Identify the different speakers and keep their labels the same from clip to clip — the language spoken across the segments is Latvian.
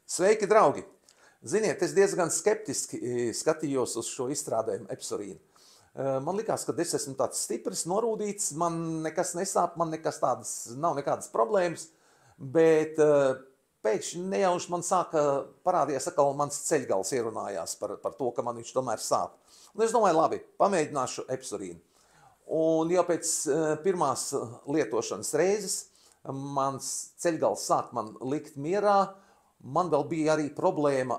Speaker 1: Sveiki, draugi! Ziniet, es diezgan skeptiski skatījos uz šo izstrādājumu epsorīnu. Man likās, ka es esmu tāds stiprs, norūdīts, man nekas nesāp, man nekas tādas, nav nekādas problēmas, bet pēkšņi nejauši man sāka parādījās atkal mans ceļgals ierunājās par to, ka man viņš tomēr sāp. Un es domāju, labi, pamēģināšu epsorīnu. Un jau pēc pirmās lietošanas reizes mans ceļgals sāk man likt mierā. Man vēl bija arī problēma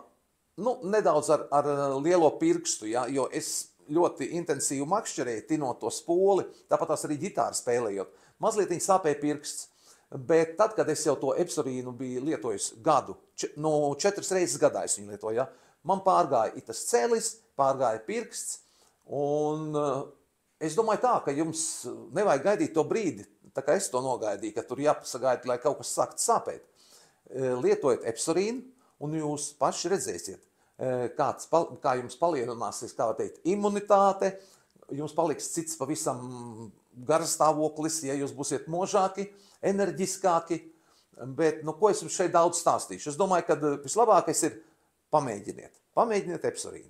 Speaker 1: nedaudz ar lielo pirkstu, ja, jo es ļoti intensīvi makšķerēju, tinot to spoli, tāpat arī ģitāru spēlējot. Mazliet sāpēja pirksts, bet tad, kad es jau to epsorīnu biju lietojis gadu, 4 reizes gadā es viņu lietoju, ja, man pārgāja itas celis, pārgāja pirksts, un es domāju tā, ka jums nevajag gaidīt to brīdi, tā kā es to nogaidīju, ka tur jāpasagaida, lai kaut kas sāktu sāpēt. Lietojiet epsorīnu, un jūs paši redzēsiet, kā jums palielināsies, kā var teikt, imunitāte, jums paliks cits pavisam garastāvoklis, ja jūs būsiet možāki, enerģiskāki, bet, ko es jums šeit daudz stāstīšu? Es domāju, ka vislabākais ir pamēģiniet epsorīnu.